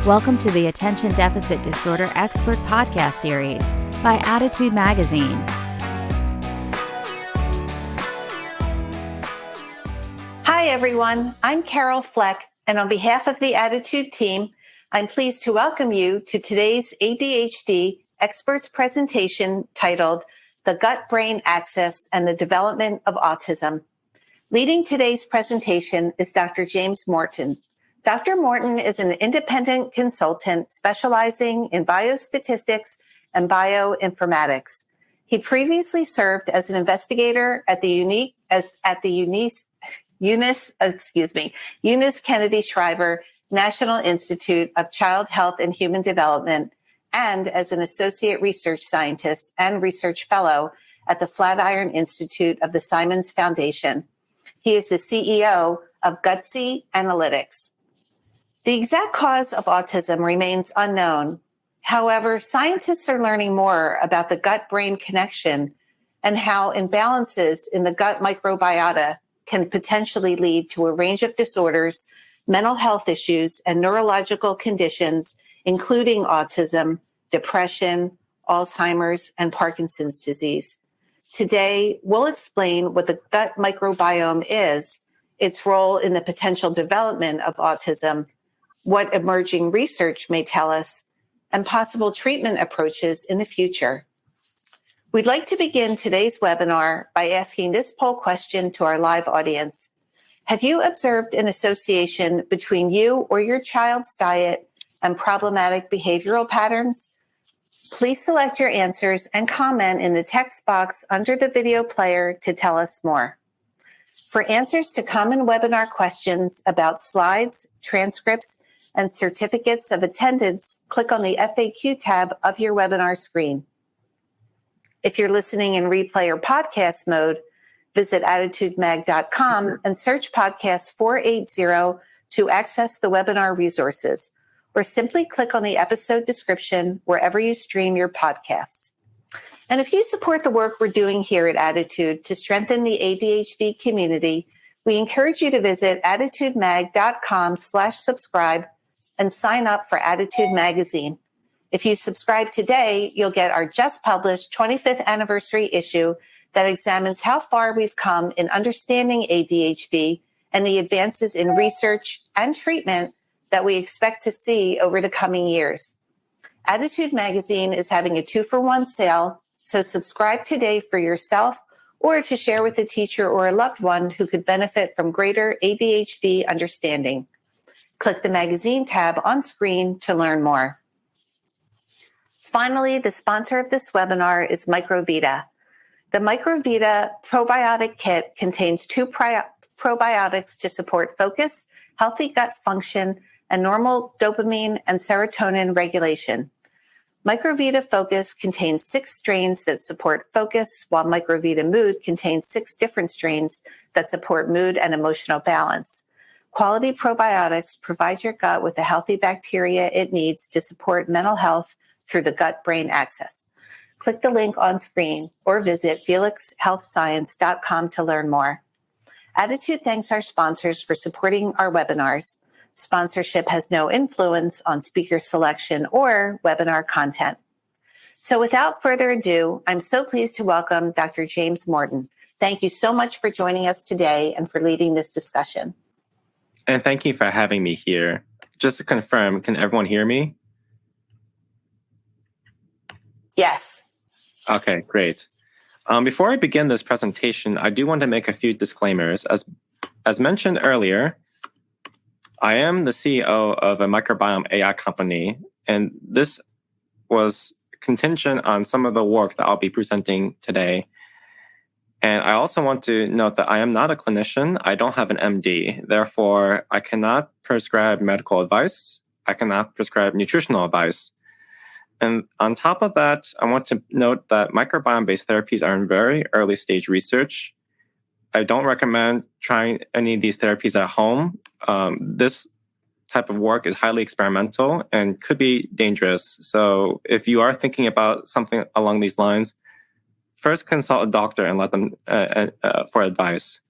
Welcome to the Attention Deficit Disorder Expert Podcast Series by Attitude Magazine. Hi, everyone. I'm Carol Fleck, and on behalf of the Attitude team, I'm pleased to welcome you to today's ADHD experts presentation titled The Gut-Brain Axis and the Development of Autism. Leading today's presentation is Dr. James Morton. Dr. Morton is an independent consultant specializing in biostatistics and bioinformatics. He previously served as an investigator at the Eunice Kennedy Shriver National Institute of Child Health and Human Development, and as an associate research scientist and research fellow at the Flatiron Institute of the Simons Foundation. He is the CEO of Gutsy Analytics. The exact cause of autism remains unknown. However, scientists are learning more about the gut-brain connection and how imbalances in the gut microbiota can potentially lead to a range of disorders, mental health issues, and neurological conditions, including autism, depression, Alzheimer's, and Parkinson's disease. Today, we'll explain what the gut microbiome is, its role in the potential development of autism, what emerging research may tell us, and possible treatment approaches in the future. We'd like to begin today's webinar by asking this poll question to our live audience. Have you observed an association between you or your child's diet and problematic behavioral patterns? Please select your answers and comment in the text box under the video player to tell us more. For answers to common webinar questions about slides, transcripts, and certificates of attendance, click on the FAQ tab of your webinar screen. If you're listening in replay or podcast mode, visit attitudemag.com and search podcast 480 to access the webinar resources, or simply click on the episode description wherever you stream your podcasts. And if you support the work we're doing here at Attitude to strengthen the ADHD community, we encourage you to visit attitudemag.com/subscribe and sign up for Attitude Magazine. If you subscribe today, you'll get our just published 25th anniversary issue that examines how far we've come in understanding ADHD and the advances in research and treatment that we expect to see over the coming years. Attitude Magazine is having a 2-for-1 sale, so subscribe today for yourself or to share with a teacher or a loved one who could benefit from greater ADHD understanding. Click the magazine tab on screen to learn more. Finally, the sponsor of this webinar is Microvita. The Microvita probiotic kit contains 2 probiotics to support focus, healthy gut function, and normal dopamine and serotonin regulation. Microvita Focus contains 6 strains that support focus, while Microvita Mood contains 6 different strains that support mood and emotional balance. Quality probiotics provide your gut with the healthy bacteria it needs to support mental health through the gut-brain axis. Click the link on screen or visit felixhealthscience.com to learn more. Attitude thanks our sponsors for supporting our webinars. Sponsorship has no influence on speaker selection or webinar content. So without further ado, I'm so pleased to welcome Dr. James Morton. Thank you so much for joining us today and for leading this discussion. And thank you for having me here. Just to confirm, can everyone hear me? Yes. Okay, great. Before I begin this presentation, I do want to make a few disclaimers. As mentioned earlier, I am the CEO of a microbiome AI company, and this was contingent on some of the work that I'll be presenting today. And I also want to note that I am not a clinician. I don't have an MD. Therefore, I cannot prescribe medical advice. I cannot prescribe nutritional advice. And on top of that, I want to note that microbiome-based therapies are in very early stage research. I don't recommend trying any of these therapies at home. This type of work is highly experimental and could be dangerous. So if you are thinking about something along these lines, first consult a doctor and let them for advice.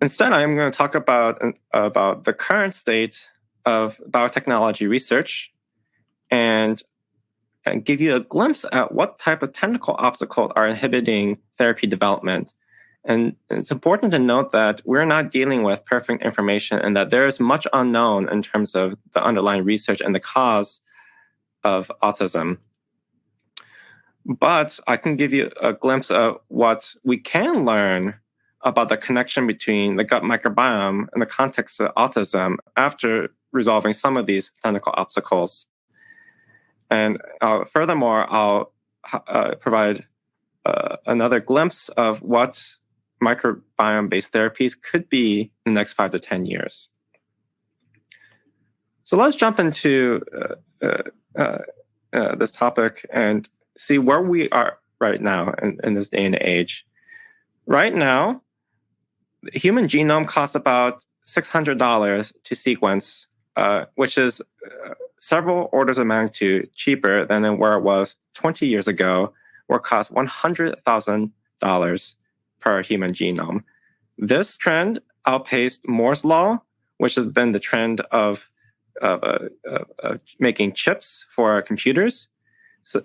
Instead, I am going to talk about the current state of biotechnology research and give you a glimpse at what type of technical obstacles are inhibiting therapy development. And it's important to note that we're not dealing with perfect information and that there is much unknown in terms of the underlying research and the cause of autism. But I can give you a glimpse of what we can learn about the connection between the gut microbiome in the context of autism after resolving some of these technical obstacles. And furthermore, I'll provide another glimpse of what microbiome-based therapies could be in the next 5 to 10 years. So let's jump into this topic and see where we are right now in this day and age. Right now, the human genome costs about $600 to sequence, which is several orders of magnitude cheaper than where it was 20 years ago, where it cost $100,000 per human genome. This trend outpaced Moore's law, which has been the trend of making chips for computers, so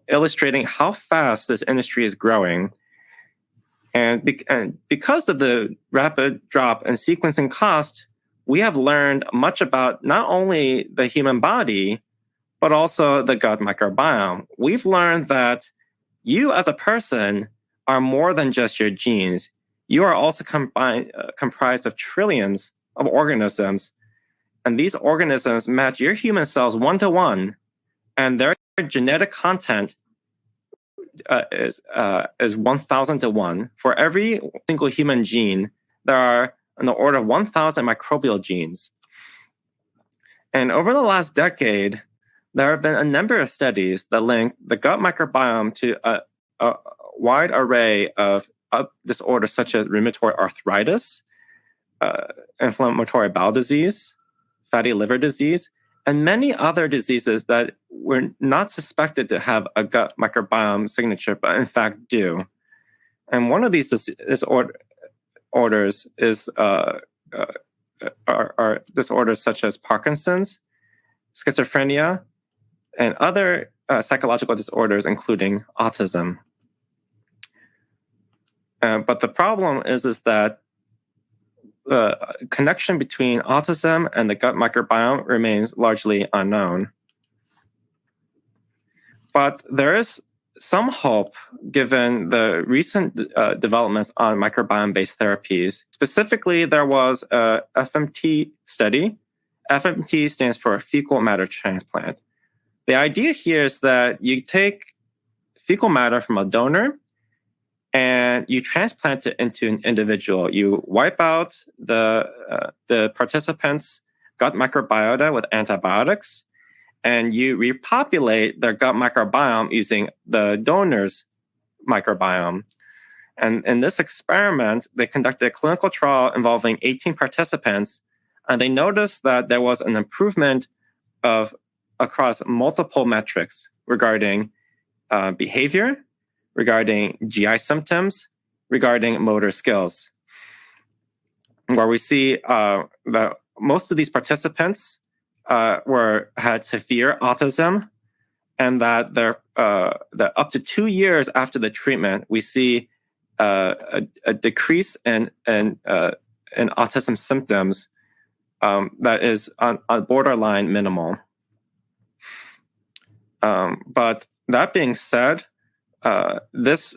illustrating how fast this industry is growing. And because of the rapid drop in sequencing cost, we have learned much about not only the human body, but also the gut microbiome. We've learned that you as a person are more than just your genes. You are also comprised of trillions of organisms, and these organisms match your human cells one-to-one, and their genetic content is 1,000 to 1. For every single human gene, there are in the order of 1,000 microbial genes. And over the last decade, there have been a number of studies that link the gut microbiome to a wide array of disorders such as rheumatoid arthritis, inflammatory bowel disease, fatty liver disease, and many other diseases that were not suspected to have a gut microbiome signature, but in fact do. And one of these disorders is are disorders such as Parkinson's, schizophrenia, and other psychological disorders, including autism. But the problem is that the connection between autism and the gut microbiome remains largely unknown. But there is some hope given the recent developments on microbiome-based therapies. Specifically, there was a FMT study. FMT stands for fecal matter transplant. The idea here is that you take fecal matter from a donor and you transplant it into an individual. You wipe out the participant's gut microbiota with antibiotics, and you repopulate their gut microbiome using the donor's microbiome. And in this experiment, they conducted a clinical trial involving 18 participants, and they noticed that there was an improvement across multiple metrics regarding behavior, regarding GI symptoms, regarding motor skills, where we see that most of these participants had severe autism, and that that up to 2 years after the treatment, we see a decrease in autism symptoms that is on borderline minimal. But that being said, this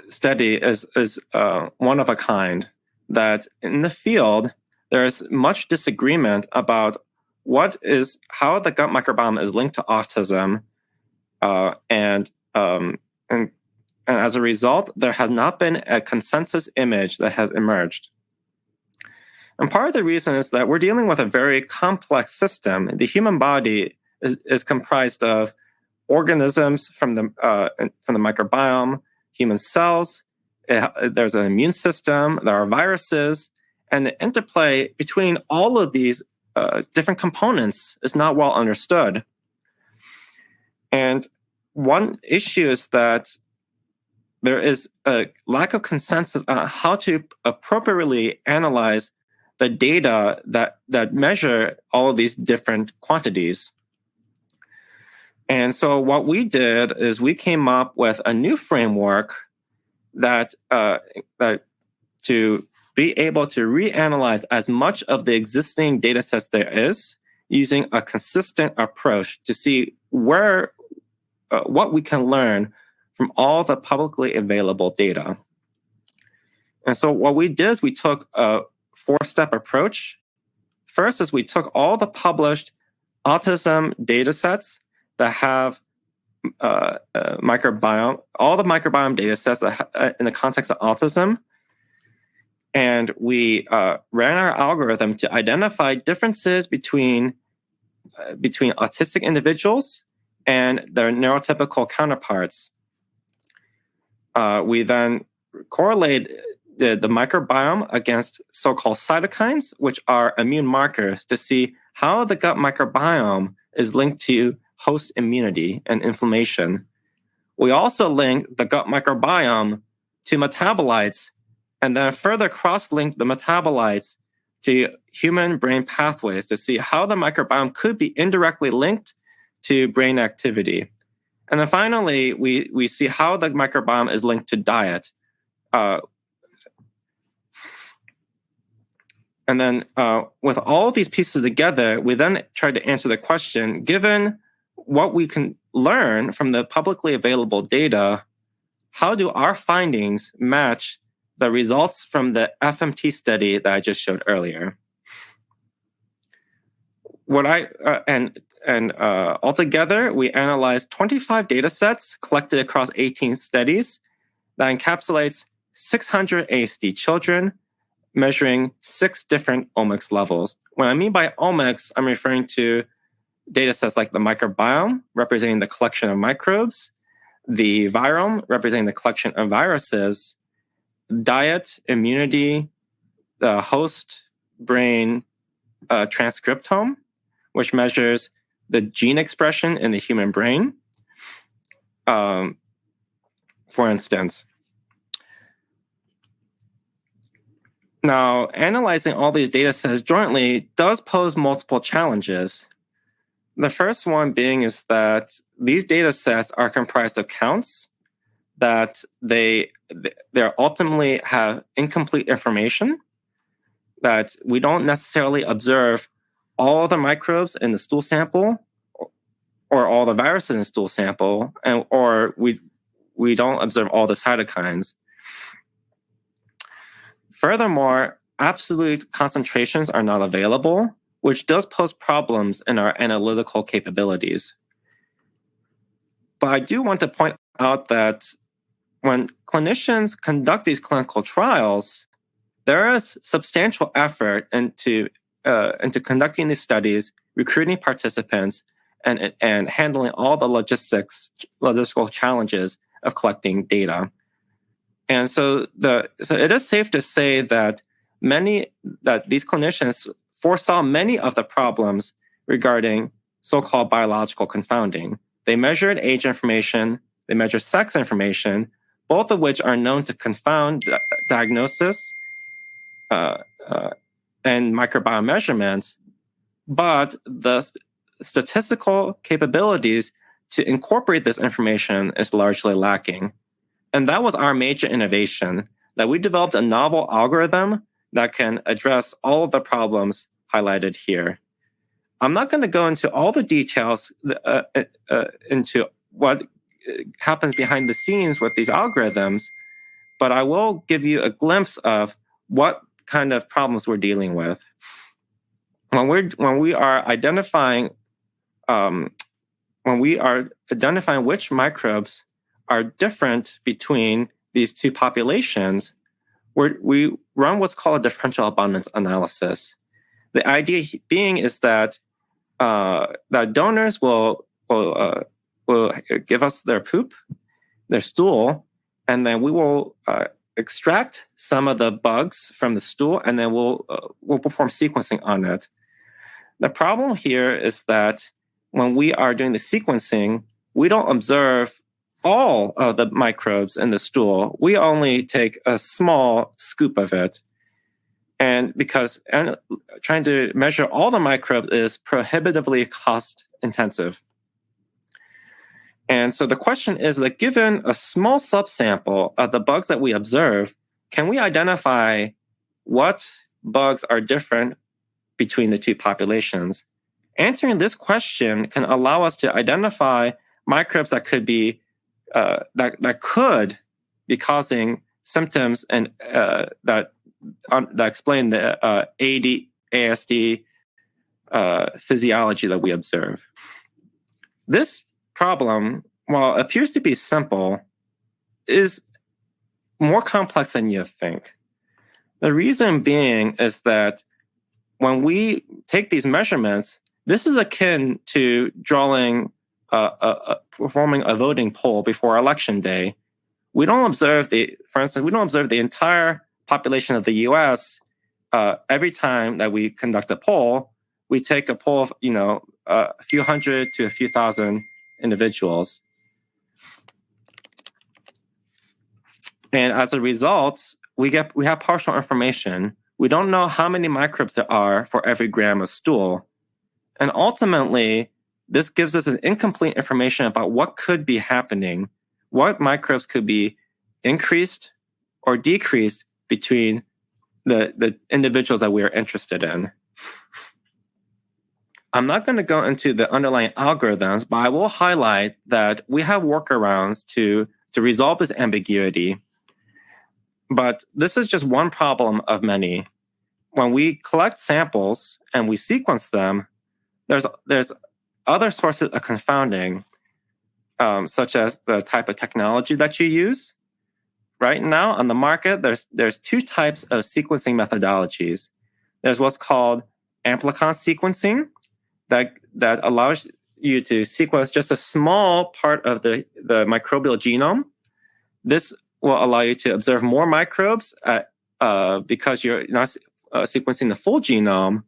study is one of a kind, that in the field, there is much disagreement about how the gut microbiome is linked to autism. And as a result, there has not been a consensus image that has emerged. And part of the reason is that we're dealing with a very complex system. The human body is comprised of organisms from the microbiome, human cells. There's an immune system. There are viruses, and the interplay between all of these different components is not well understood. And one issue is that there is a lack of consensus on how to appropriately analyze the data that measure all of these different quantities. And so what we did is we came up with a new framework that to be able to reanalyze as much of the existing data sets there is using a consistent approach to see what we can learn from all the publicly available data. And so what we did is we took a 4-step approach. First is we took all the published autism data sets that have microbiome, all the microbiome data sets that in the context of autism, and we ran our algorithm to identify differences between autistic individuals and their neurotypical counterparts. We then correlate the microbiome against so-called cytokines, which are immune markers, to see how the gut microbiome is linked to host immunity and inflammation. We also link the gut microbiome to metabolites and then further cross-link the metabolites to human brain pathways to see how the microbiome could be indirectly linked to brain activity. And then finally, we see how the microbiome is linked to diet. And then with all these pieces together, we then try to answer the question, given what we can learn from the publicly available data, how do our findings match the results from the FMT study that I just showed earlier? Altogether, we analyzed 25 data sets collected across 18 studies that encapsulates 600 ASD children, measuring 6 different omics levels. When I mean by omics, I'm referring to data sets like the microbiome, representing the collection of microbes, the virome, representing the collection of viruses, diet, immunity, the host brain transcriptome, which measures the gene expression in the human brain, for instance. Now, analyzing all these data sets jointly does pose multiple challenges. The first one being is that these data sets are comprised of counts that they ultimately have incomplete information, that we don't necessarily observe all the microbes in the stool sample or all the viruses in the stool sample, or we don't observe all the cytokines. Furthermore, absolute concentrations are not available, which does pose problems in our analytical capabilities. But I do want to point out that when clinicians conduct these clinical trials, there is substantial effort into conducting these studies, recruiting participants, and handling all the logistical challenges of collecting data. And so it is safe to say that these clinicians foresaw many of the problems regarding so-called biological confounding. They measured age information, they measured sex information, both of which are known to confound diagnosis and microbiome measurements, but the statistical capabilities to incorporate this information is largely lacking. And that was our major innovation, that we developed a novel algorithm that can address all of the problems highlighted here. I'm not going to go into all the details into what happens behind the scenes with these algorithms, but I will give you a glimpse of what kind of problems we're dealing with. When we are identifying which microbes are different between these two populations, we run what's called a differential abundance analysis. The idea being is that donors will give us their poop, their stool, and then we will extract some of the bugs from the stool, and then we'll perform sequencing on it. The problem here is that when we are doing the sequencing, we don't observe all of the microbes in the stool. We only take a small scoop of it. And because trying to measure all the microbes is prohibitively cost intensive. And so the question is that given a small subsample of the bugs that we observe, can we identify what bugs are different between the two populations? Answering this question can allow us to identify microbes that could be that could be causing symptoms and that explain the ASD physiology that we observe. This problem, while it appears to be simple, is more complex than you think. The reason being is that when we take these measurements, this is akin to performing a voting poll before election day. We don't observe for instance, we don't observe the entire population of the U.S. Every time that we conduct a poll. We take a poll of, a few hundred to a few thousand individuals. And as a result, we have partial information. We don't know how many microbes there are for every gram of stool. And ultimately, this gives us an incomplete information about what could be happening, what microbes could be increased or decreased between the individuals that we are interested in. I'm not going to go into the underlying algorithms, but I will highlight that we have workarounds to resolve this ambiguity. But this is just one problem of many. When we collect samples and we sequence them, there's other sources of confounding, such as the type of technology that you use. Right now on the market, there's two types of sequencing methodologies. There's what's called amplicon sequencing that allows you to sequence just a small part of the microbial genome. This will allow you to observe more microbes because you're not sequencing the full genome,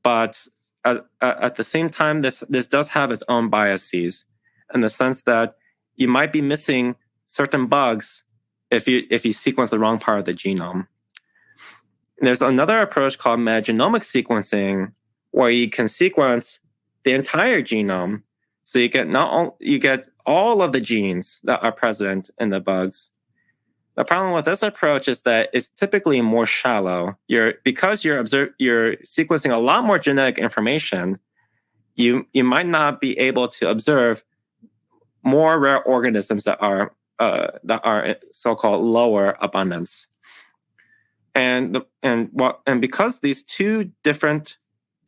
but at the same time, this does have its own biases in the sense that you might be missing certain bugs if you sequence the wrong part of the genome. And there's another approach called metagenomic sequencing, where you can sequence the entire genome, so you get all of the genes that are present in the bugs. The problem with this approach is that it's typically more shallow. Because you're sequencing a lot more genetic information, you might not be able to observe more rare organisms that are so-called lower abundance. And because these two different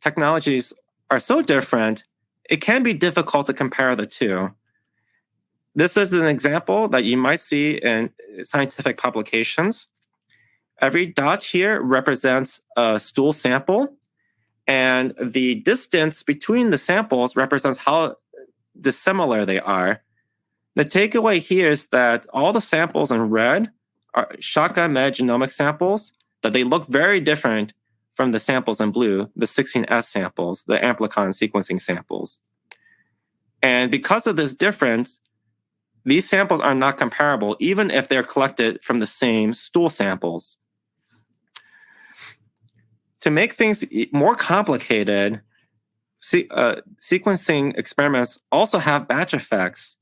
technologies are so different, it can be difficult to compare the two. This is an example that you might see in scientific publications. Every dot here represents a stool sample, and the distance between the samples represents how dissimilar they are. The takeaway here is that all the samples in red are shotgun metagenomic samples, that they look very different from the samples in blue, the 16S samples, the amplicon sequencing samples. And because of this difference, these samples are not comparable, even if they're collected from the same stool samples. To make things more complicated, sequencing experiments also have batch effects,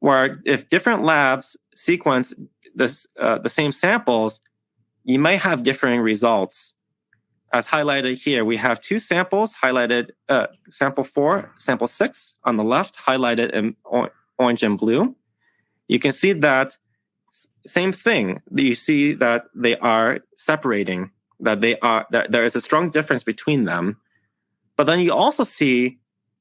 where if different labs sequence the same samples, you may have differing results. As highlighted here, we have two samples highlighted, sample 4, sample 6 on the left, highlighted in orange and blue. You can see that same thing. You see that they are separating, that there is a strong difference between them. But then you also see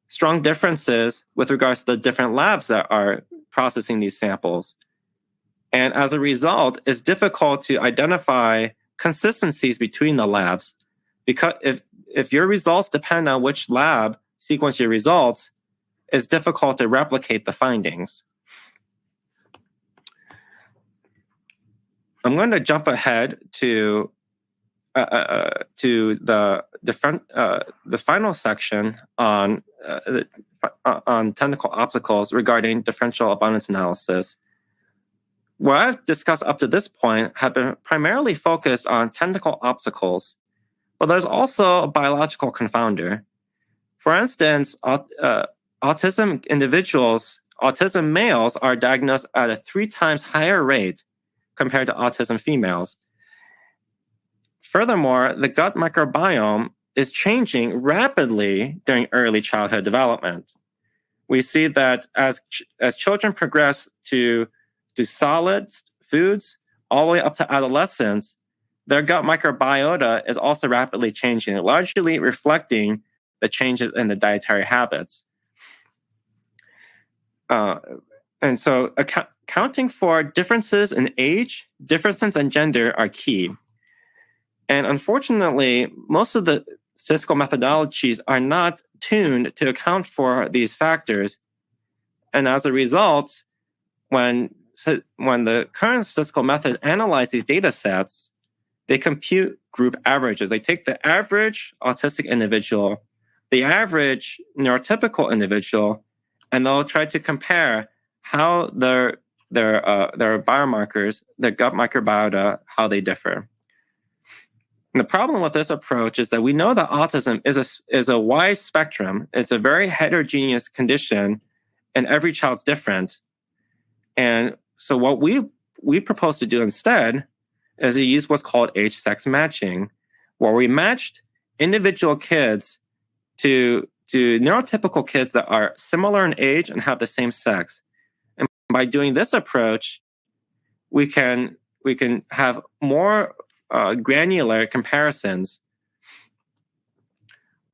strong differences with regards to the different labs that are processing these samples. And as a result, it's difficult to identify consistencies between the labs, because if your results depend on which lab sequenced your results, it's difficult to replicate the findings. I'm going to jump ahead to the final section on technical obstacles regarding differential abundance analysis. What I've discussed up to this point have been primarily focused on technical obstacles But there's also a biological confounder. For instance, autism males are diagnosed at a 3 times higher rate compared to autism females. Furthermore, the gut microbiome is changing rapidly during early childhood development. We see that as children progress to solid foods all the way up to adolescence, their gut microbiota is also rapidly changing, largely reflecting the changes in the dietary habits. And so accounting for differences in age, differences in gender are key. And unfortunately, most of the statistical methodologies are not tuned to account for these factors. And as a result, when the current statistical methods analyze these data sets, they compute group averages. They take the average autistic individual, the average neurotypical individual, and they'll try to compare how their biomarkers, their gut microbiota, how they differ. And the problem with this approach is that we know that autism is a wide spectrum. It's a very heterogeneous condition, and every child's different. And so what we propose to do instead is to use what's called age-sex matching, where we matched individual kids to neurotypical kids that are similar in age and have the same sex. And by doing this approach, we can have more granular comparisons.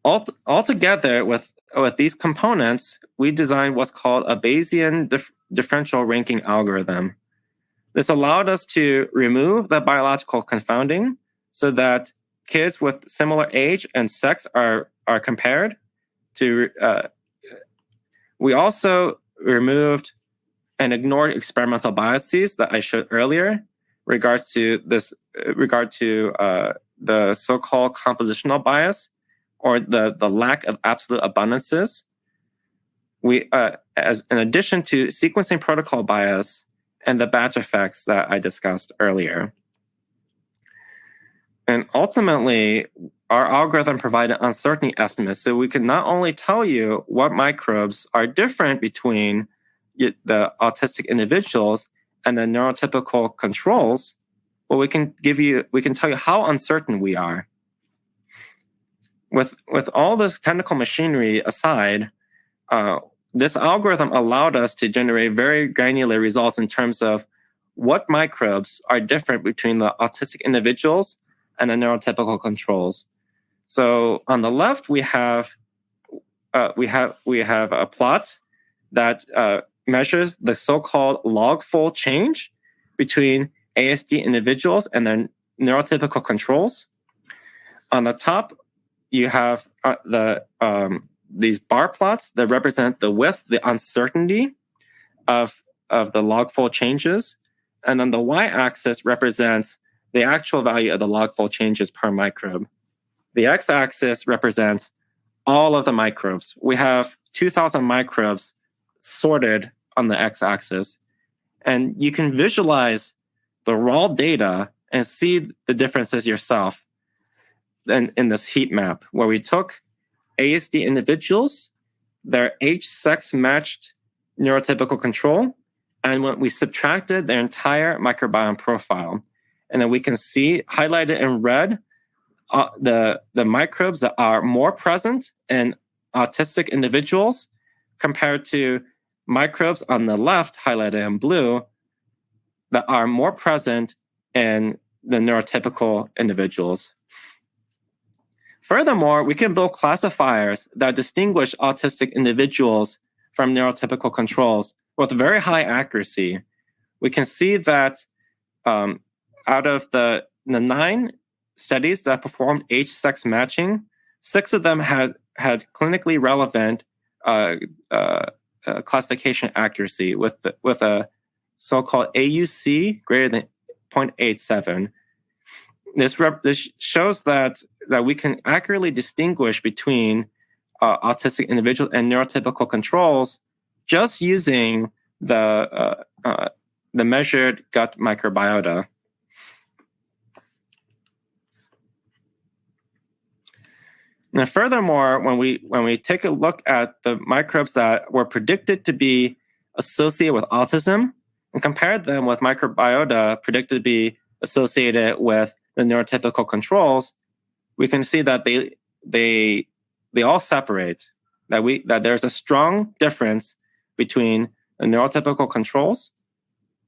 Altogether, with these components, we designed what's called a Bayesian differential ranking algorithm. This allowed us to remove the biological confounding so that kids with similar age and sex are compared to. We also removed and ignored experimental biases that I showed earlier regard to the so-called compositional bias, or the lack of absolute abundances. We, as in addition to sequencing protocol bias and the batch effects that I discussed earlier. And ultimately, our algorithm provided uncertainty estimates, so we can not only tell you what microbes are different between the autistic individuals and the neurotypical controls, but we can tell you how uncertain we are. With all this technical machinery aside, this algorithm allowed us to generate very granular results in terms of what microbes are different between the autistic individuals and the neurotypical controls. So on the left, we have a plot that measures the so-called log-fold change between ASD individuals and their neurotypical controls. On the top, you have these bar plots that represent the width, the uncertainty of the log-fold changes. And then the y-axis represents the actual value of the log-fold changes per microbe. The x-axis represents all of the microbes. We have 2,000 microbes sorted on the x-axis. And you can visualize the raw data and see the differences yourself in this heat map, where we took ASD individuals, their age-sex matched neurotypical control, and when we subtracted their entire microbiome profile. And then we can see highlighted in red the microbes that are more present in autistic individuals compared to microbes on the left, highlighted in blue, that are more present in the neurotypical individuals. Furthermore, we can build classifiers that distinguish autistic individuals from neurotypical controls with very high accuracy. We can see that out of the 9 studies that performed age-sex matching, 6 of them had clinically relevant classification accuracy with a so-called AUC greater than 0.87. This shows that we can accurately distinguish between autistic individuals and neurotypical controls just using the measured gut microbiota. And furthermore, when we take a look at the microbes that were predicted to be associated with autism and compared them with microbiota predicted to be associated with the neurotypical controls, we can see that they all separate. That there's a strong difference between the neurotypical controls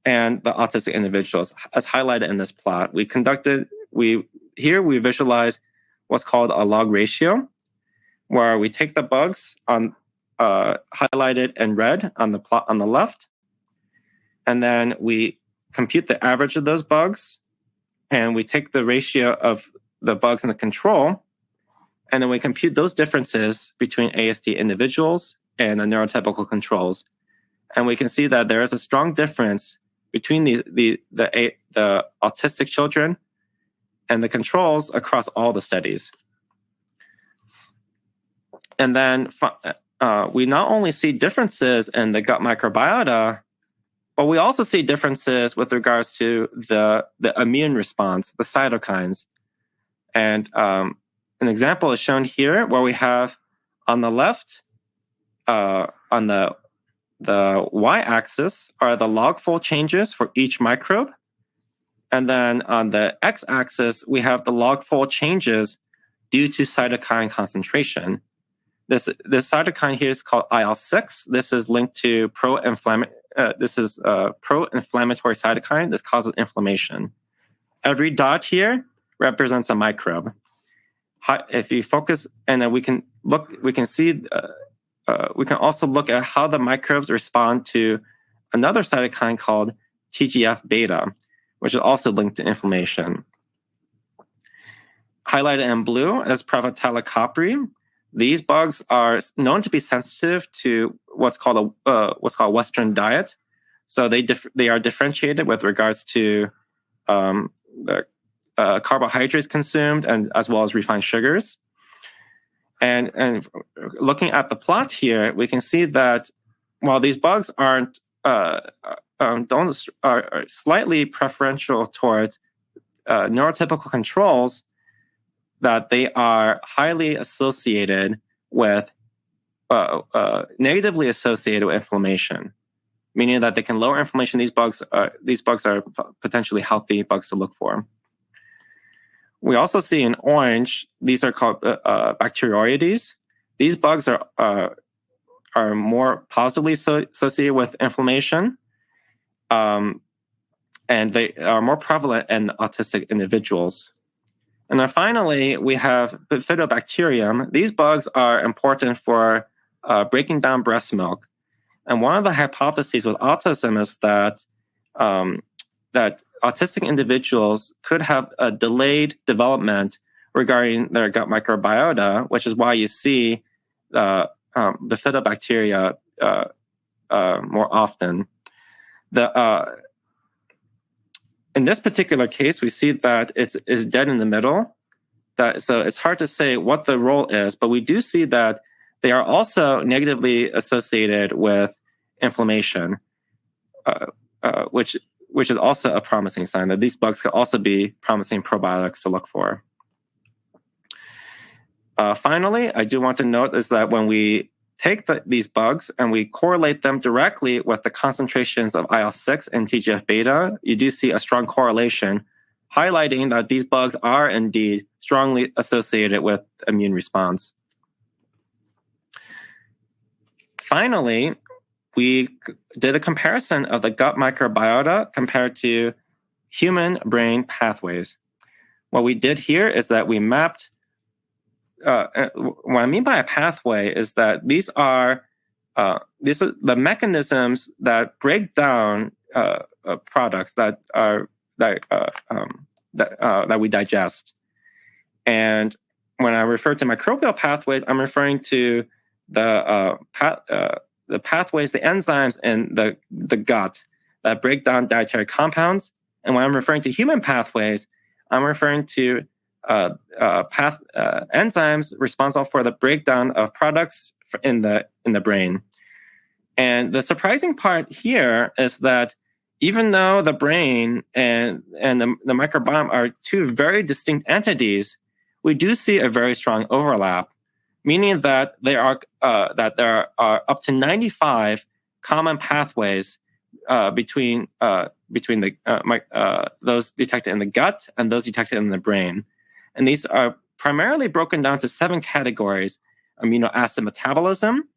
and the autistic individuals, as highlighted in this plot. We visualize what's called a log ratio, where we take the bugs on highlighted in red on the plot on the left, and then we compute the average of those bugs, and we take the ratio of the bugs in the control, and then we compute those differences between ASD individuals and the neurotypical controls. And we can see that there is a strong difference between the autistic children and the controls across all the studies. And then we not only see differences in the gut microbiota, but we also see differences with regards to the immune response, the cytokines. And an example is shown here, where we have on the left, on the y-axis are the log-fold changes for each microbe. And then on the x-axis, we have the log-fold changes due to cytokine concentration. This cytokine here is called IL-6. This is linked to pro-inflammatory cytokine. This causes inflammation. Every dot here represents a microbe. If you focus, and then we can also look at how the microbes respond to another cytokine called TGF-beta, which is also linked to inflammation. Highlighted in blue is Prevotella capri. These bugs are known to be sensitive to what's called Western diet. So they are differentiated with regards to the carbohydrates consumed and as well as refined sugars. And looking at the plot here, we can see that while these bugs are slightly preferential towards neurotypical controls, that they are highly associated with, negatively associated with inflammation, meaning that they can lower inflammation. These bugs are potentially healthy bugs to look for. We also see in orange, these are called bacteroides. These bugs are more positively associated with inflammation, and they are more prevalent in autistic individuals. And then finally, we have Bifidobacterium. These bugs are important for breaking down breast milk. And one of the hypotheses with autism is that that autistic individuals could have a delayed development regarding their gut microbiota, which is why you see Bifidobacteria more often. In this particular case, we see that it's dead in the middle. So it's hard to say what the role is, but we do see that they are also negatively associated with inflammation, which is also a promising sign that these bugs could also be promising probiotics to look for. Finally, I do want to note is that when we take these bugs and we correlate them directly with the concentrations of IL-6 and TGF-beta, you do see a strong correlation, highlighting that these bugs are indeed strongly associated with immune response. Finally, we did a comparison of the gut microbiota compared to human brain pathways. What we did here is that we mapped what I mean by a pathway is that these are the mechanisms that break down products that we digest. And when I refer to microbial pathways, I'm referring to the pathways, the enzymes in the gut that break down dietary compounds. And when I'm referring to human pathways, I'm referring to enzymes responsible for the breakdown of products in the brain. And the surprising part here is that even though the brain and the microbiome are two very distinct entities, we do see a very strong overlap, meaning that there are up to 95 common pathways between those detected in the gut and those detected in the brain. And these are primarily broken down to 7 categories: amino acid metabolism,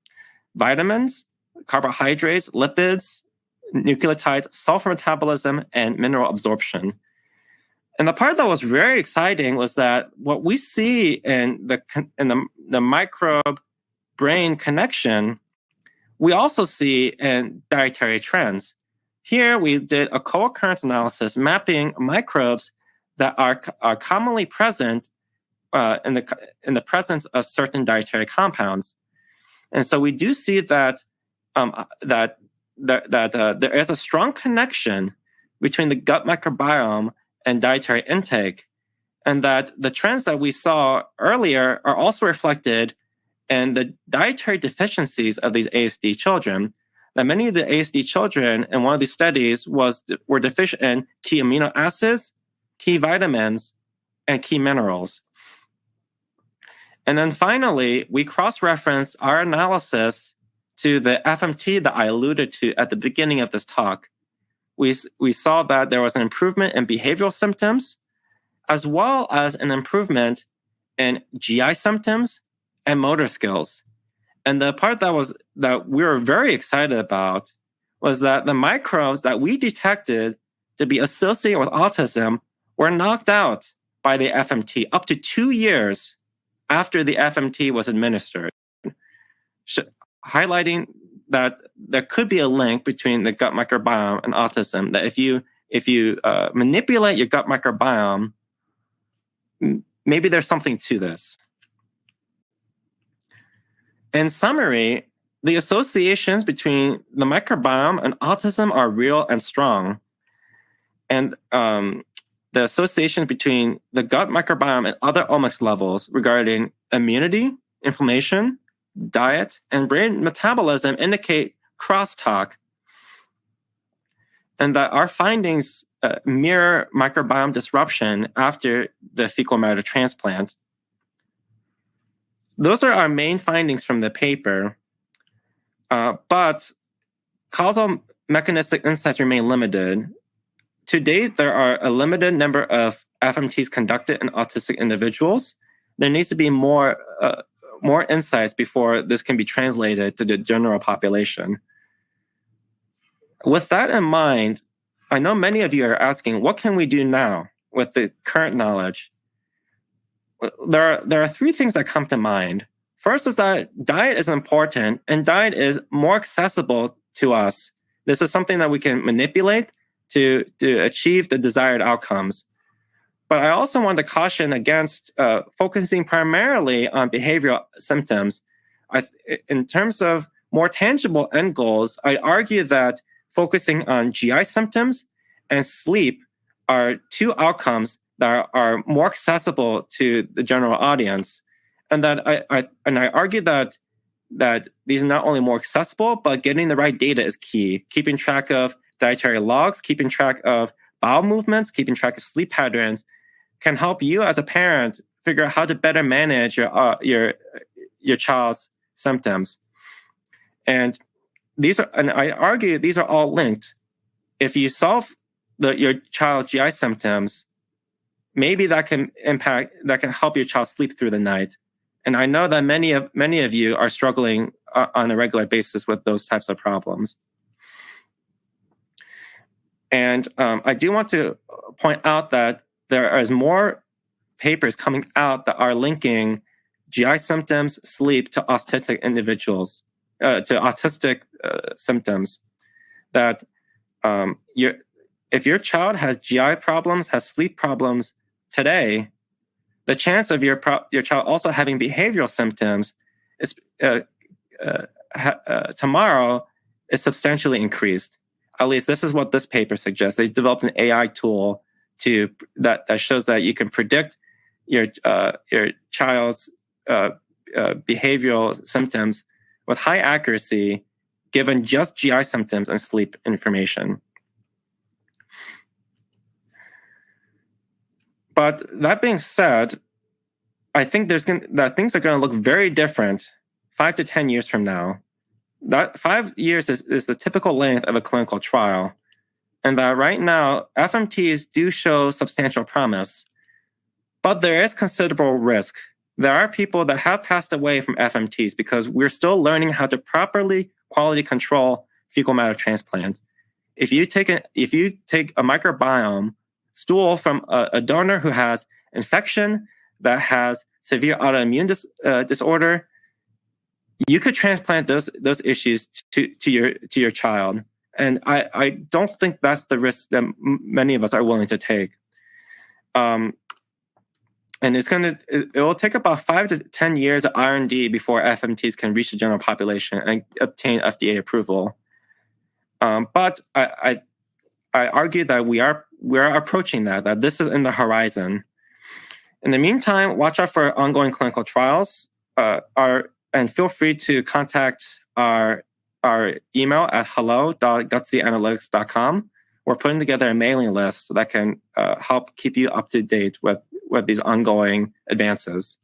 vitamins, carbohydrates, lipids, nucleotides, sulfur metabolism, and mineral absorption. And the part that was very exciting was that what we see in the microbe-brain connection, we also see in dietary trends. Here we did a co-occurrence analysis mapping microbes that are commonly present in the presence of certain dietary compounds. And so we do see that there is a strong connection between the gut microbiome and dietary intake, and that the trends that we saw earlier are also reflected in the dietary deficiencies of these ASD children. That many of the ASD children in one of these studies were deficient in key amino acids, key vitamins, and key minerals. And then finally, we cross-referenced our analysis to the FMT that I alluded to at the beginning of this talk. We saw that there was an improvement in behavioral symptoms, as well as an improvement in GI symptoms and motor skills. And the part that we were very excited about was that the microbes that we detected to be associated with autism were knocked out by the FMT up to 2 years after the FMT was administered, highlighting that there could be a link between the gut microbiome and autism. That if you manipulate your gut microbiome, maybe there's something to this. In summary, the associations between the microbiome and autism are real and strong. And the associations between the gut microbiome and other omics levels regarding immunity, inflammation, diet, and brain metabolism indicate crosstalk, and that our findings mirror microbiome disruption after the fecal matter transplant. Those are our main findings from the paper, but causal mechanistic insights remain limited. To date, there are a limited number of FMTs conducted in autistic individuals. There needs to be more insights before this can be translated to the general population. With that in mind, I know many of you are asking, what can we do now with the current knowledge? There are 3 things that come to mind. First is that diet is important, and diet is more accessible to us. This is something that we can manipulate to achieve the desired outcomes. But I also want to caution against focusing primarily on behavioral symptoms. In terms of more tangible end goals, I argue that focusing on GI symptoms and sleep are 2 outcomes that are more accessible to the general audience. And that I argue that these are not only more accessible, but getting the right data is key. Keeping track of dietary logs, keeping track of bowel movements, keeping track of sleep patterns can help you as a parent figure out how to better manage your child's symptoms. And I argue these are all linked. If you solve your child's GI symptoms, maybe that can help your child sleep through the night. And I know that many of you are struggling on a regular basis with those types of problems. And I do want to point out that there is more papers coming out that are linking GI symptoms, sleep to autistic individuals, to autistic symptoms. That if your child has GI problems, has sleep problems today, the chance of your child also having behavioral symptoms is tomorrow is substantially increased. At least this is what this paper suggests. They developed an AI tool that shows that you can predict your child's behavioral symptoms with high accuracy, given just GI symptoms and sleep information. But that being said, I think that things are going to look very different 5 to 10 years from now. That 5 years is the typical length of a clinical trial. And that right now, FMTs do show substantial promise, but there is considerable risk. There are people that have passed away from FMTs because we're still learning how to properly quality control fecal matter transplants. If you take a microbiome stool from a donor who has infection, that has severe autoimmune disorder, you could transplant those issues to your child. And I don't think that's the risk that many of us are willing to take. And it will take about 5 to 10 years of R&D before FMTs can reach the general population and obtain FDA approval. But I argue that we are approaching that this is in the horizon. In the meantime, watch out for ongoing clinical trials. And feel free to contact our email at hello.gutsy.analytics.com. We're putting together a mailing list that can help keep you up to date with these ongoing advances.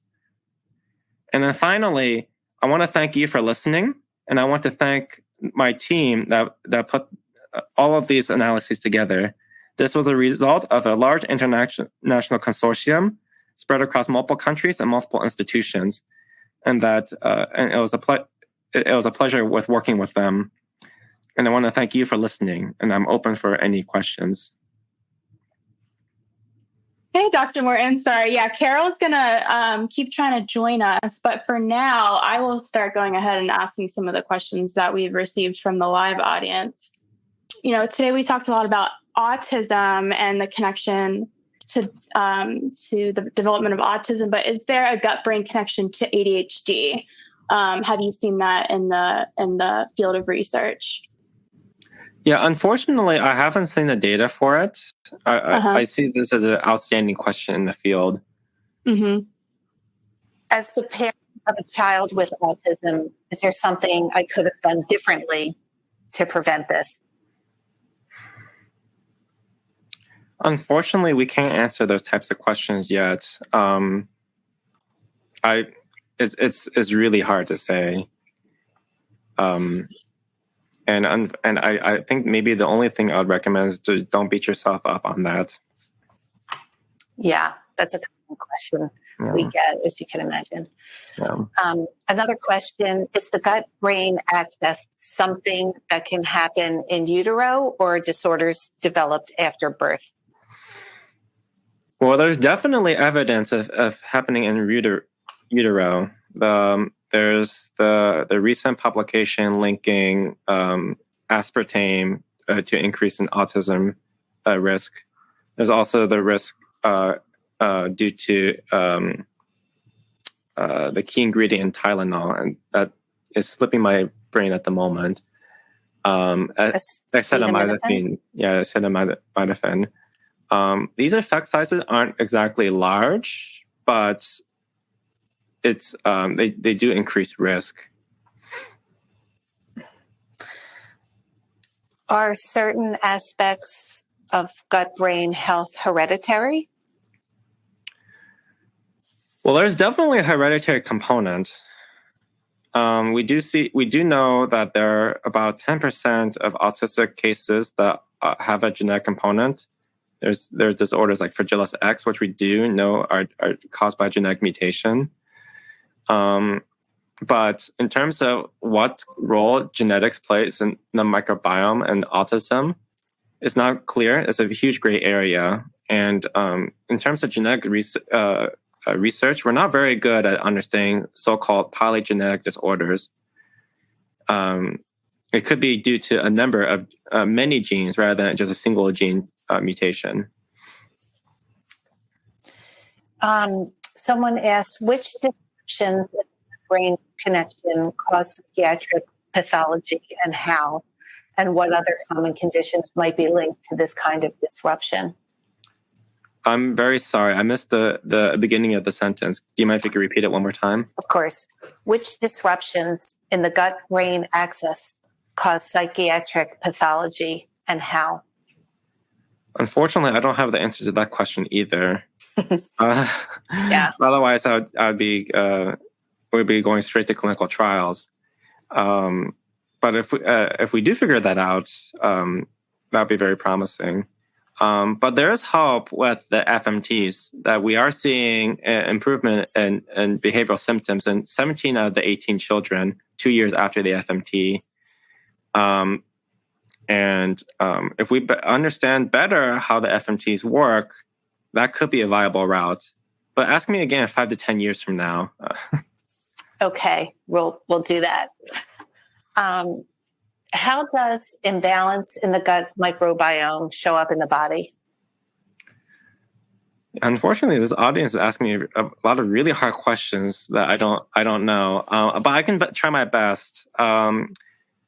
And then finally, I want to thank you for listening, and I want to thank my team that put all of these analyses together. This was a result of a large international consortium spread across multiple countries and multiple institutions, and it was a pleasure with working with them. And I want to thank you for listening, and I'm open for any questions. Hey, Dr. Morton. Sorry. Yeah, Carol's going to keep trying to join us. But for now, I will start going ahead and asking some of the questions that we've received from the live audience. Today we talked a lot about autism and the connection to the development of autism. But is there a gut-brain connection to ADHD? Have you seen that in the field of research? Yeah, unfortunately, I haven't seen the data for it. I see this as an outstanding question in the field. Mm-hmm. As the parent of a child with autism, is there something I could have done differently to prevent this? Unfortunately, we can't answer those types of questions yet. It's really hard to say. And I think maybe the only thing I would recommend is to don't beat yourself up on that. Yeah, that's a common question we get, as you can imagine. Yeah. Another question, is the gut-brain axis something that can happen in utero or disorders developed after birth? Well, there's definitely evidence of happening in utero. There's the recent publication linking aspartame to increase in autism risk. There's also the risk due to the key ingredient in Tylenol, and that is slipping my brain at the moment. Acetaminophen. Yeah, acetaminophen. These effect sizes aren't exactly large, but it's they do increase risk. Are certain aspects of gut-brain health hereditary? Well, there's definitely a hereditary component. We do know that there are about 10% of autistic cases that have a genetic component. There's disorders like Fragilus X, which we do know are caused by genetic mutation. But in terms of what role genetics plays in the microbiome and autism, it's not clear. It's a huge gray area. And in terms of genetic research, we're not very good at understanding so-called polygenetic disorders. It could be due to a number of many genes rather than just a single gene mutation. Someone asked, which disruptions in the brain connection cause psychiatric pathology and how? And what other common conditions might be linked to this kind of disruption? I'm very sorry. I missed the beginning of the sentence. Do you mind if you could repeat it one more time? Of course. Which disruptions in the gut-brain axis cause psychiatric pathology and how? Unfortunately, I don't have the answer to that question either. Yeah. Otherwise, I'd be we'd be going straight to clinical trials. But if we do figure that out, that'd be very promising. But there is hope with the FMTs that we are seeing improvement in behavioral symptoms in 17 out of the 18 children 2 years after the FMT. If we understand better how the FMTs work, that could be a viable route. But ask me again 5 to 10 years from now. Okay, we'll do that. How does imbalance in the gut microbiome show up in the body? Unfortunately, this audience is asking me a lot of really hard questions that I don't know. But I can try my best.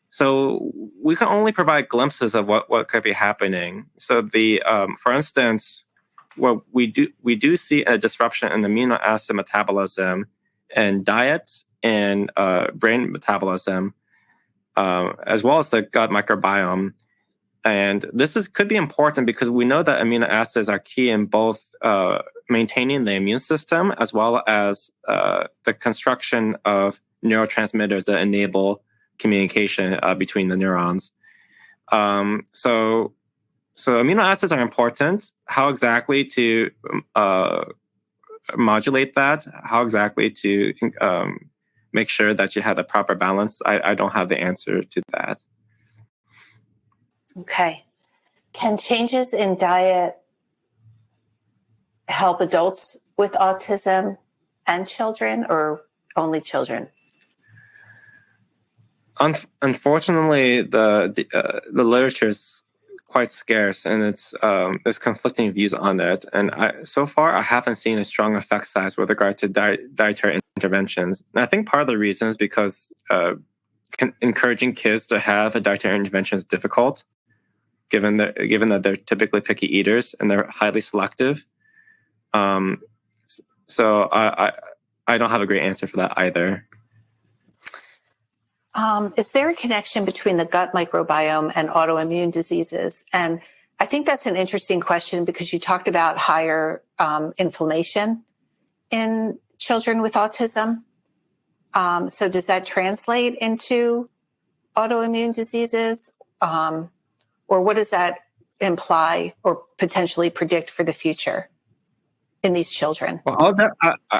So we can only provide glimpses of what could be happening. So for instance, what we do see a disruption in amino acid metabolism and diet and brain metabolism, as well as the gut microbiome. And this could be important because we know that amino acids are key in both maintaining the immune system as well as the construction of neurotransmitters that enable communication between the neurons. So amino acids are important. How exactly to modulate that? How exactly to make sure that you have the proper balance? I don't have the answer to that. Okay. Can changes in diet help adults with autism and children, or only children? Unfortunately, the literature is quite scarce, and there's conflicting views on it. And so far, I haven't seen a strong effect size with regard to dietary interventions. And I think part of the reason is because encouraging kids to have a dietary intervention is difficult, given that they're typically picky eaters and they're highly selective. So I don't have a great answer for that either. Is there a connection between the gut microbiome and autoimmune diseases? And I think that's an interesting question because you talked about higher inflammation in children with autism. So does that translate into autoimmune diseases? Or what does that imply or potentially predict for the future in these children? Well,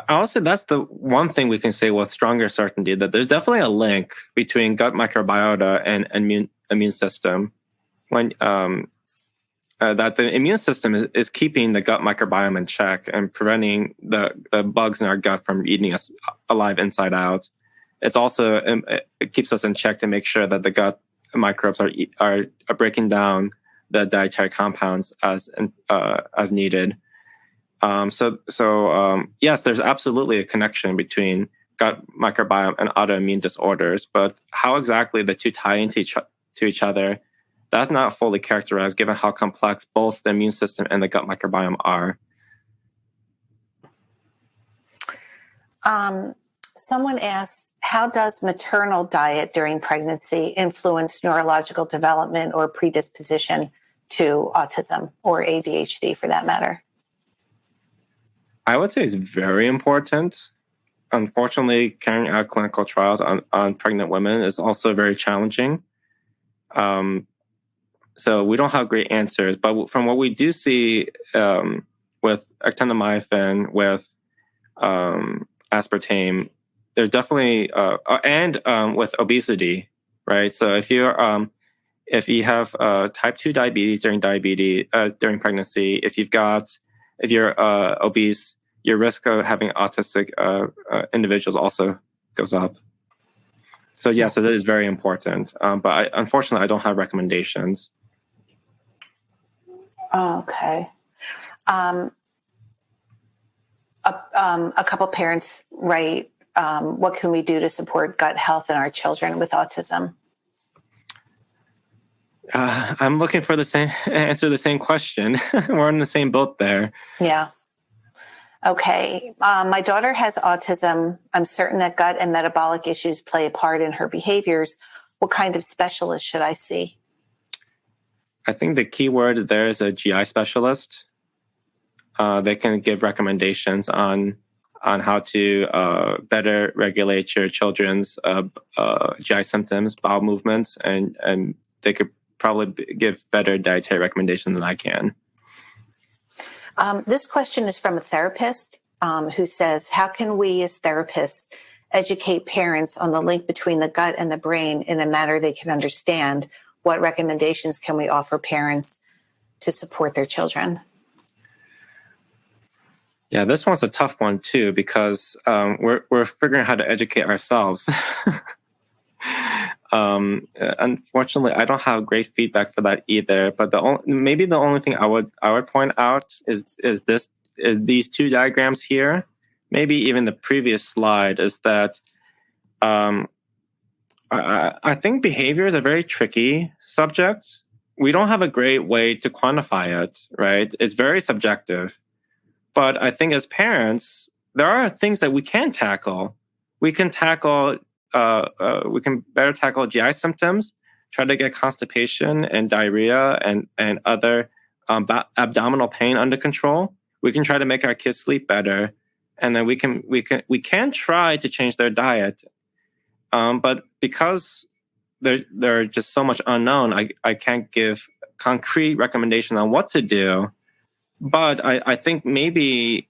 honestly, that's the one thing we can say with stronger certainty, that there's definitely a link between gut microbiota and immune system. When that the immune system is keeping the gut microbiome in check and preventing the bugs in our gut from eating us alive inside out. It's also it keeps us in check to make sure that the gut microbes are breaking down the dietary compounds as needed. So yes, there's absolutely a connection between gut microbiome and autoimmune disorders, but how exactly the two tie into each other, that's not fully characterized given how complex both the immune system and the gut microbiome are. Someone asked, how does maternal diet during pregnancy influence neurological development or predisposition to autism or ADHD for that matter? I would say it's very important. Unfortunately, carrying out clinical trials on pregnant women is also very challenging. So we don't have great answers, but from what we do see with actinomycin, with aspartame, there's definitely and with obesity, right? So if you have type 2 diabetes during pregnancy, if you're obese, your risk of having autistic individuals also goes up. So yes, it is very important. But unfortunately, I don't have recommendations. Okay. A couple parents write, what can we do to support gut health in our children with autism? I'm looking for the same answer to the same question. We're in the same boat there. Yeah. Okay. My daughter has autism. I'm certain that gut and metabolic issues play a part in her behaviors. What kind of specialist should I see? I think the key word there is a GI specialist. they can give recommendations on how to better regulate your children's GI symptoms, bowel movements, and they could probably give better dietary recommendations than I can. This question is from a therapist who says, how can we as therapists educate parents on the link between the gut and the brain in a manner they can understand? What recommendations can we offer parents to support their children? Yeah, this one's a tough one too, because we're figuring out how to educate ourselves. Unfortunately, I don't have great feedback for that either. But maybe the only thing I would point out is these two diagrams here. Maybe even the previous slide is that I think behavior is a very tricky subject. We don't have a great way to quantify it, right? It's very subjective. But I think as parents, there are things that we can tackle. We can better tackle GI symptoms, try to get constipation and diarrhea and other abdominal pain under control. We can try to make our kids sleep better, and then we can try to change their diet. But because there are just so much unknown, I can't give concrete recommendations on what to do. But I think maybe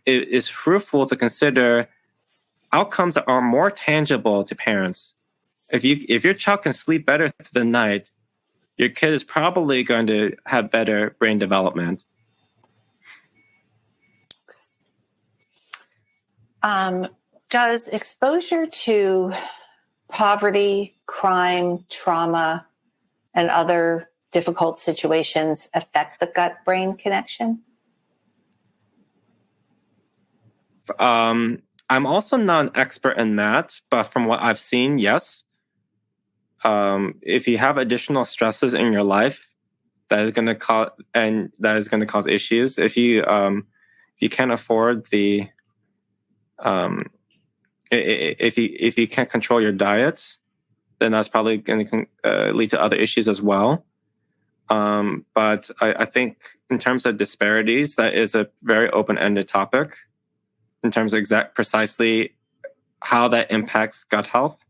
it is fruitful to consider outcomes that are more tangible to parents. If your child can sleep better through the night, your kid is probably going to have better brain development. Does exposure to poverty, crime, trauma, and other difficult situations affect the gut-brain connection? I'm also not an expert in that, but from what I've seen, yes. If you have additional stresses in your life, that is going to cause issues. If you can't afford the if you can't control your diets, then that's probably going to lead to other issues as well. But I think in terms of disparities, that is a very open-ended topic in terms of precisely how that impacts gut health.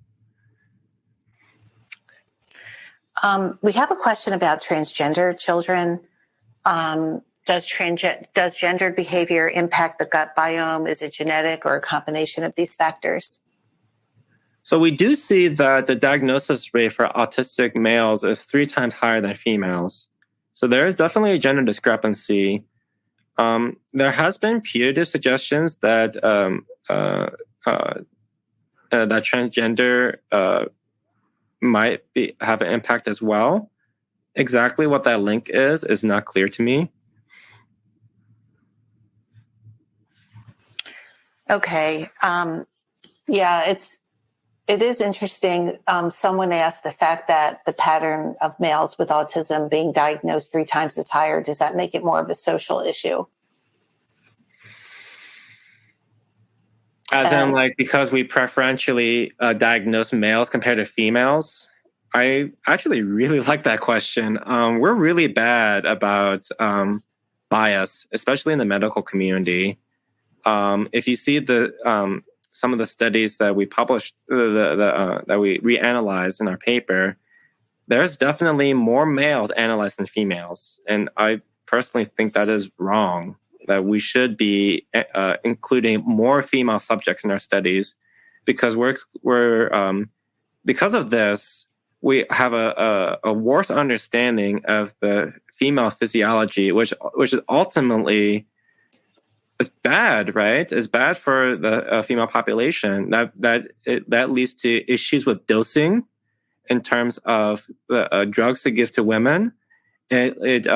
We have a question about transgender children. Does gendered behavior impact the gut biome? Is it genetic or a combination of these factors? So we do see that the diagnosis rate for autistic males is 3 times higher than females. So there is definitely a gender discrepancy. There has been putative suggestions that that transgender might have an impact as well. Exactly what that link is not clear to me. Okay. Yeah, it is interesting. Someone asked the fact that the pattern of males with autism being diagnosed 3 times as higher, does that make it more of a social issue? As in, like, because we preferentially diagnose males compared to females? I actually really like that question. We're really bad about bias, especially in the medical community. If you see some of the studies that we published, that we reanalyzed in our paper, there's definitely more males analyzed than females. And I personally think that is wrong, that we should be including more female subjects in our studies, because because of this, we have a worse understanding of the female physiology, which is ultimately is bad, right? It's bad for the female population. That leads to issues with dosing in terms of the drugs to give to women. It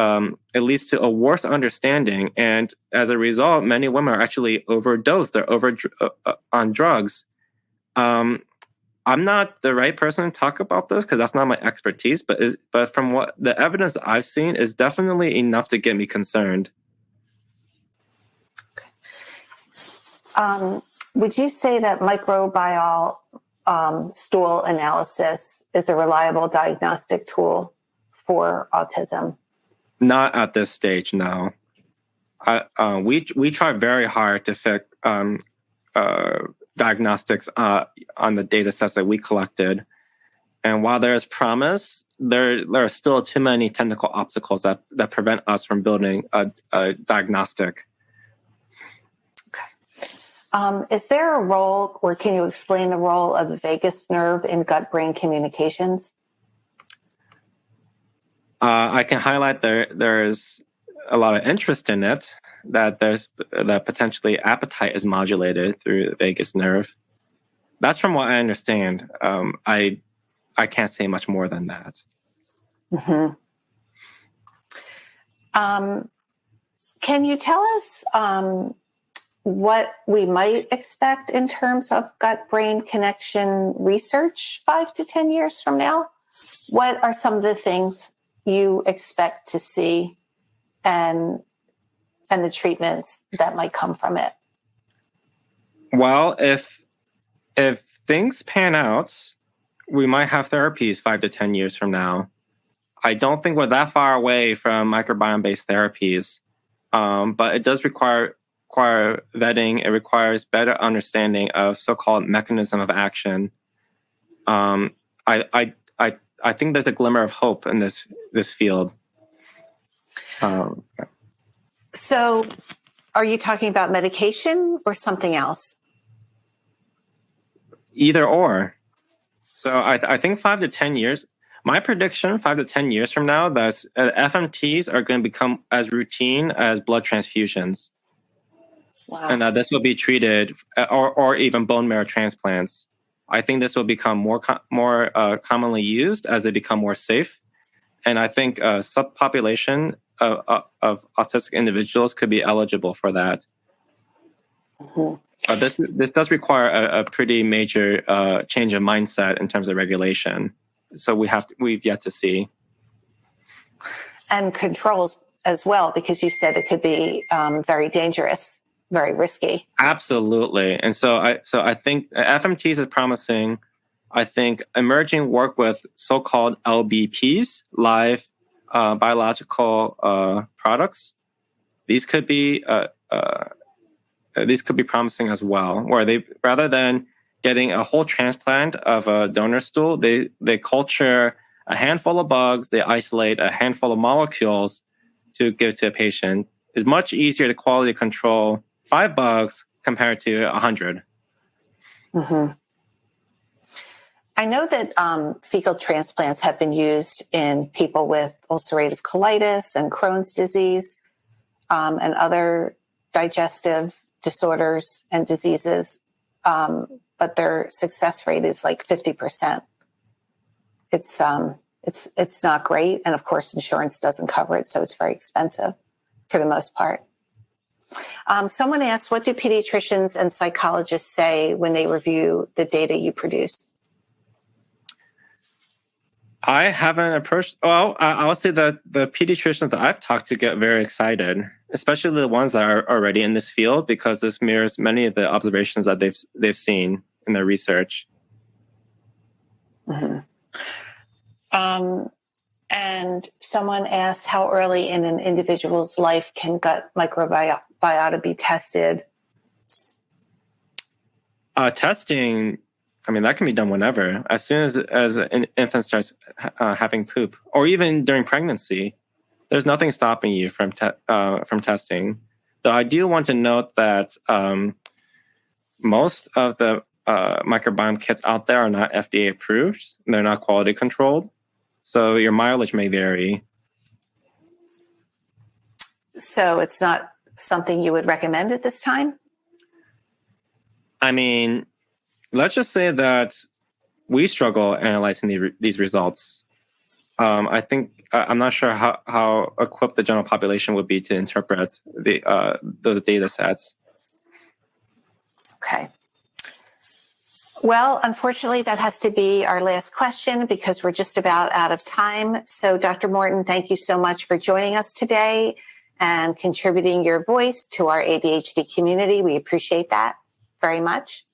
leads to a worse understanding, and as a result, many women are actually overdosed. They're on drugs. I'm not the right person to talk about this because that's not my expertise. But from what the evidence that I've seen is definitely enough to get me concerned. Would you say that microbiome stool analysis is a reliable diagnostic tool for autism? Not at this stage, no. we try very hard to fix diagnostics on the data sets that we collected. And while there is promise, there are still too many technical obstacles that prevent us from building a diagnostic. Is there a role, or can you explain the role of the vagus nerve in gut-brain communications? I can highlight there's a lot of interest in it, that potentially appetite is modulated through the vagus nerve. That's from what I understand. I can't say much more than that. Mm-hmm. Can you tell us what we might expect in terms of gut-brain connection research 5 to 10 years from now? What are some of the things you expect to see and the treatments that might come from it? Well, if things pan out, we might have therapies 5 to 10 years from now. I don't think we're that far away from microbiome-based therapies, but it does require vetting. It requires better understanding of so-called mechanism of action. I think there's a glimmer of hope in this field. So, are you talking about medication or something else? Either or. So I think 5 to 10 years, my prediction 5 to 10 years from now, that FMTs are going to become as routine as blood transfusions. Wow. And that this will be treated, or even bone marrow transplants. I think this will become more commonly used as they become more safe. And I think a subpopulation of autistic individuals could be eligible for that. Mm-hmm. This does require a pretty major change of mindset in terms of regulation. So we've yet to see. And controls as well, because you said it could be very dangerous, very risky. Absolutely. And so I think FMTs is promising. I think emerging work with so-called LBPs, live biological products. These could be promising as well, where they, rather than getting a whole transplant of a donor stool, they culture a handful of bugs, they isolate a handful of molecules to give to a patient. It's much easier to quality control 5 bugs compared to 100. Mm-hmm. I know that fecal transplants have been used in people with ulcerative colitis and Crohn's disease and other digestive disorders and diseases, but their success rate is like 50%. It's not great, and of course, insurance doesn't cover it, so it's very expensive for the most part. Someone asked, what do pediatricians and psychologists say when they review the data you produce? I haven't approached. Well, I'll say that the pediatricians that I've talked to get very excited, especially the ones that are already in this field, because this mirrors many of the observations that they've seen in their research. Mm-hmm. And someone asked, how early in an individual's life can gut microbiota be tested? Testing, I mean, that can be done whenever, as soon as an infant starts having poop, or even during pregnancy. There's nothing stopping you from testing. Though I do want to note that most of the microbiome kits out there are not FDA approved. They're not quality controlled. So your mileage may vary. So it's not something you would recommend at this time? I mean, let's just say that we struggle analyzing these results. I think I'm not sure how equipped the general population would be to interpret those data sets. Okay. Well, unfortunately, that has to be our last question because we're just about out of time. So, Dr. Morton, thank you so much for joining us today and contributing your voice to our ADHD community. We appreciate that very much.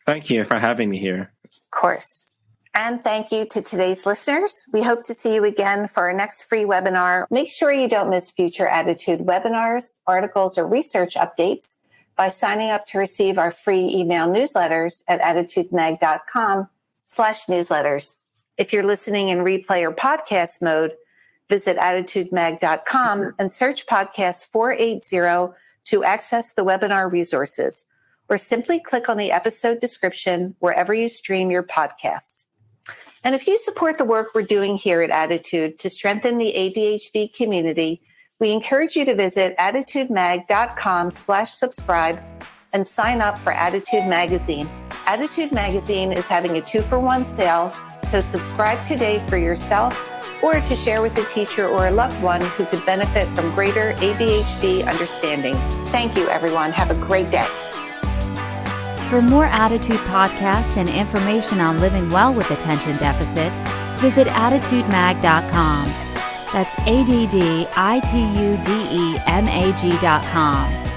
Thank you for having me here. Of course. And thank you to today's listeners. We hope to see you again for our next free webinar. Make sure you don't miss future Attitude webinars, articles, or research updates by signing up to receive our free email newsletters at attitudemag.com/newsletters. If you're listening in replay or podcast mode, visit attitudemag.com and search podcast 480 to access the webinar resources, or simply click on the episode description wherever you stream your podcasts. And if you support the work we're doing here at Attitude to strengthen the ADHD community, we encourage you to visit attitudemag.com/subscribe and sign up for Attitude Magazine. Attitude Magazine is having a 2-for-1 sale, so subscribe today for yourself or to share with a teacher or a loved one who could benefit from greater ADHD understanding. Thank you, everyone. Have a great day. For more Attitude podcasts and information on living well with attention deficit, visit attitudemag.com. That's ADDITUDEMAG.com.